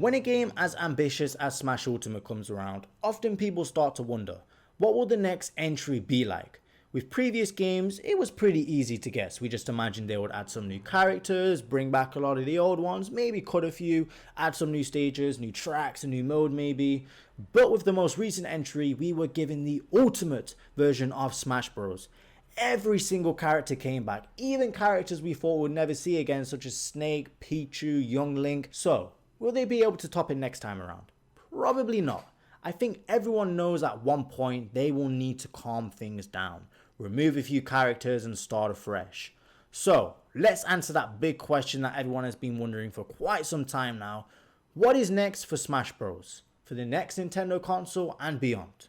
When a game as ambitious as Smash Ultimate comes around, often people start to wonder, what will the next entry be like? With previous games, it was pretty easy to guess. We just imagined they would add some new characters, bring back a lot of the old ones, maybe cut a few, add some new stages, new tracks, a new mode maybe. But with the most recent entry, we were given the ultimate version of Smash Bros. Every single character came back, even characters we thought we'd never see again, such as Snake, Pichu, Young Link. So, will they be able to top it next time around? Probably not. I think everyone knows at one point they will need to calm things down, remove a few characters and start afresh. So, let's answer that big question that everyone has been wondering for quite some time now. What is next for Smash Bros? For the next Nintendo console and beyond?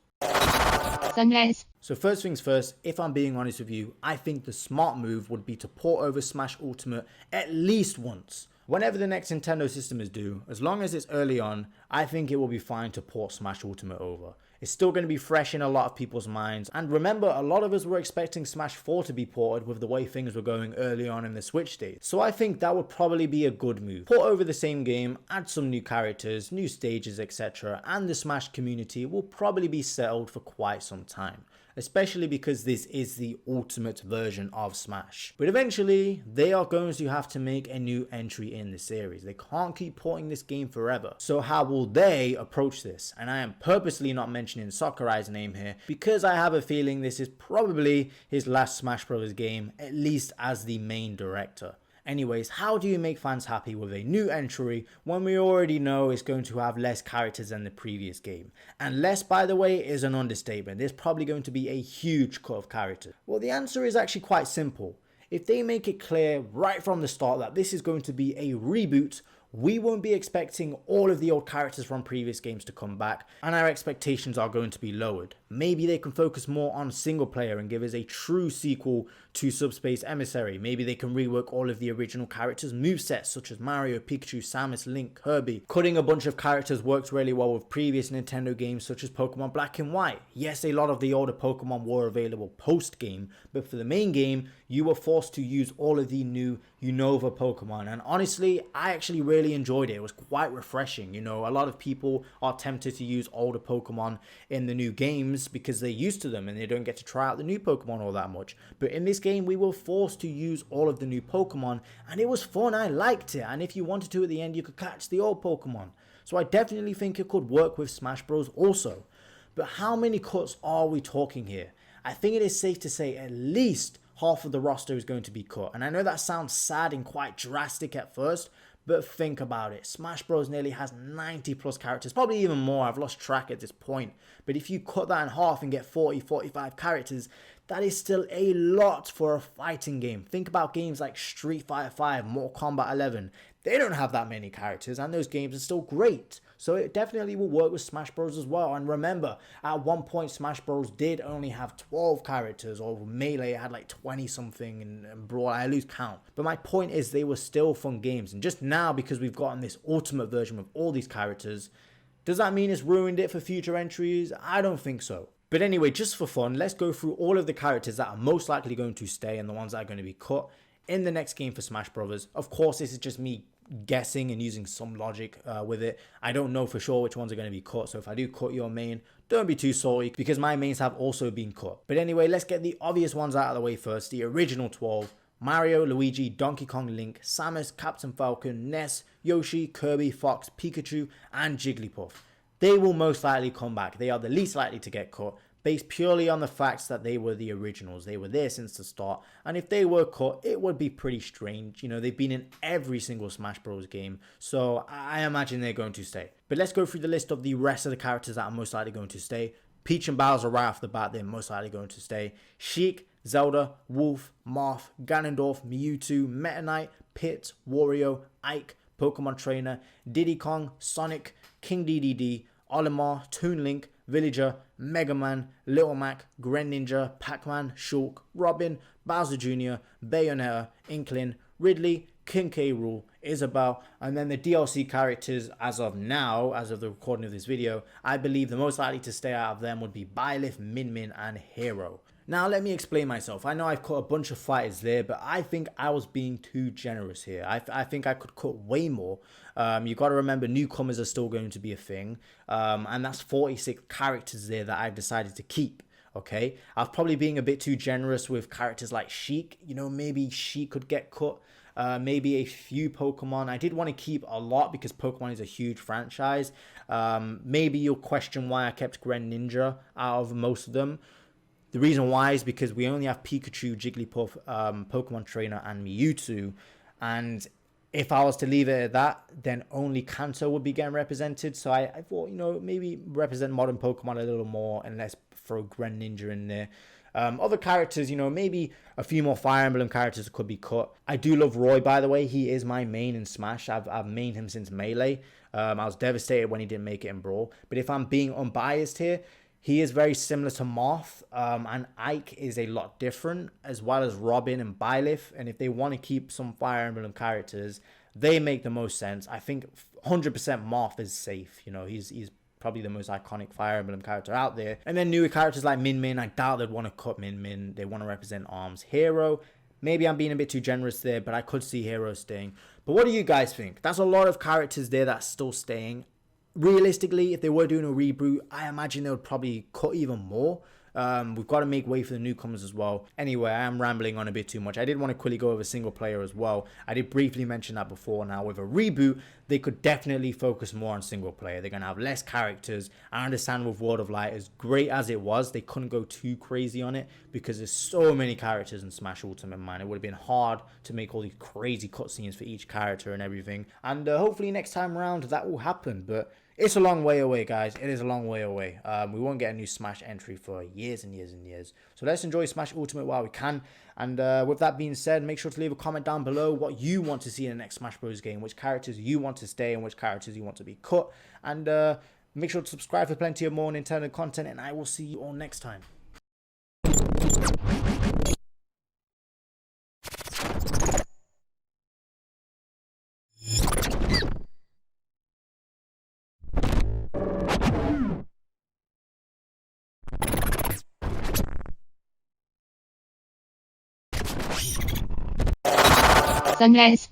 Sunrise. So first things first, if I'm being honest with you, I think the smart move would be to port over Smash Ultimate at least once. Whenever the next Nintendo system is due, as long as it's early on, I think it will be fine to port Smash Ultimate over. It's still going to be fresh in a lot of people's minds, and remember, a lot of us were expecting Smash 4 to be ported with the way things were going early on in the Switch days. So I think that would probably be a good move. Port over the same game, add some new characters, new stages, etc., and the Smash community will probably be settled for quite some time. Especially because this is the ultimate version of Smash. But eventually, they are going to have to make a new entry in the series. They can't keep porting this game forever. So how will they approach this? And I am purposely not mentioning Sakurai's name here, because I have a feeling this is probably his last Smash Bros. Game, at least as the main director. Anyways, how do you make fans happy with a new entry when we already know it's going to have less characters than the previous game? And less, by the way, is an understatement. There's probably going to be a huge cut of characters. Well, the answer is actually quite simple. If they make it clear right from the start that this is going to be a reboot, we won't be expecting all of the old characters from previous games to come back, and our expectations are going to be lowered. Maybe they can focus more on single player and give us a true sequel to Subspace Emissary. Maybe they can rework all of the original characters' movesets, such as Mario, Pikachu, Samus, Link, Kirby. Cutting a bunch of characters works really well with previous Nintendo games such as Pokemon Black and White. Yes, a lot of the older Pokemon were available post-game, but for the main game, you were forced to use all of the new Unova Pokemon, and honestly, I actually really enjoyed it. It was quite refreshing. You know, a lot of people are tempted to use older Pokemon in the new games because they're used to them and they don't get to try out the new Pokemon all that much. But in this game, we were forced to use all of the new Pokemon, and it was fun. I liked it, and if you wanted to at the end, you could catch the old Pokemon. So I definitely think it could work with Smash Bros. Also. But how many cuts are we talking here? I think it is safe to say at least half of the roster is going to be cut. And I know that sounds sad and quite drastic at first, but think about it. Smash Bros. Nearly has 90 plus characters, probably even more. I've lost track at this point. But if you cut that in half and get 40, 45 characters, that is still a lot for a fighting game. Think about games like Street Fighter 5, Mortal Kombat 11. They don't have that many characters, and those games are still great. So it definitely will work with Smash Bros. As well. And remember, at one point Smash Bros. Did only have 12 characters, or Melee had like 20 something, and Brawl, I lose count. But my point is, they were still fun games. And just now, because we've gotten this ultimate version with all these characters, does that mean it's ruined it for future entries? I don't think so. But anyway, just for fun, let's go through all of the characters that are most likely going to stay and the ones that are going to be cut in the next game for Smash Bros. Of course, this is just me guessing and using some logic with it. I don't know for sure which ones are going to be cut, so if I do cut your main, don't be too salty because my mains have also been cut. But anyway, let's get the obvious ones out of the way first. The original 12: Mario, Luigi, Donkey Kong, Link, Samus, Captain Falcon, Ness, Yoshi, Kirby, Fox, Pikachu, and Jigglypuff. They will most likely come back. They are the least likely to get cut, based purely on the facts that they were the originals. They were there since the start, and if they were cut, it would be pretty strange. You know, they've been in every single Smash Bros. Game, so I imagine they're going to stay. But let's go through the list of the rest of the characters that are most likely going to stay. Peach and Bowser right off the bat, they're most likely going to stay. Sheik, Zelda, Wolf, Marth, Ganondorf, Mewtwo, Meta Knight, Pit, Wario, Ike, Pokemon Trainer, Diddy Kong, Sonic, King Dedede, Olimar, Toon Link, Villager, Mega Man, Little Mac, Greninja, Pac-Man, Shulk, Robin, Bowser Jr., Bayonetta, Inkling, Ridley, King K. Rool, Isabelle, and then the DLC characters as of now, as of the recording of this video, I believe the most likely to stay out of them would be Byleth, Min Min, and Hero. Now let me explain myself. I know I've cut a bunch of fighters there, but I think I was being too generous here. I think I could cut way more. You got to remember, newcomers are still going to be a thing, and that's 46 characters there that I've decided to keep. Okay, I was probably being a bit too generous with characters like Sheik. You know, maybe Sheik could get cut. Maybe a few Pokemon. I did want to keep a lot because Pokemon is a huge franchise. Maybe you'll question why I kept Greninja out of most of them. The reason why is because we only have Pikachu, Jigglypuff, Pokemon Trainer, and Mewtwo. And if I was to leave it at that, then only Kanto would be getting represented. So I thought, you know, maybe represent modern Pokemon a little more and let's throw Greninja in there. Other characters, you know, maybe a few more Fire Emblem characters could be cut. I do love Roy, by the way. He is my main in Smash. I've mained him since Melee. I was devastated when he didn't make it in Brawl. But if I'm being unbiased here, he is very similar to Moth, and Ike is a lot different, as well as Robin and Byleth. And if they want to keep some Fire Emblem characters, they make the most sense. I think 100% Moth is safe. You know, he's probably the most iconic Fire Emblem character out there. And then newer characters like Min Min, I doubt they'd want to cut Min Min. They want to represent Arms. Hero, maybe I'm being a bit too generous there, but I could see Hero staying. But what do you guys think? That's a lot of characters there that's still staying. Realistically, if they were doing a reboot, I imagine they would probably cut even more. We've got to make way for the newcomers as well. Anyway, I am rambling on a bit too much. I did want to quickly go over single player as well. I did briefly mention that before. Now, with a reboot, they could definitely focus more on single player. They're going to have less characters. I understand with World of Light, as great as it was, they couldn't go too crazy on it because there's so many characters in Smash Ultimate, man. It would have been hard to make all these crazy cutscenes for each character and everything. And hopefully next time around that will happen. But it's a long way away, guys. It is a long way away. We won't get a new Smash entry for years and years and years. So let's enjoy Smash Ultimate while we can. And with that being said, make sure to leave a comment down below what you want to see in the next Smash Bros. Game, which characters you want to stay and which characters you want to be cut. And make sure to subscribe for plenty of more Nintendo content. And I will see you all next time. Sunrise.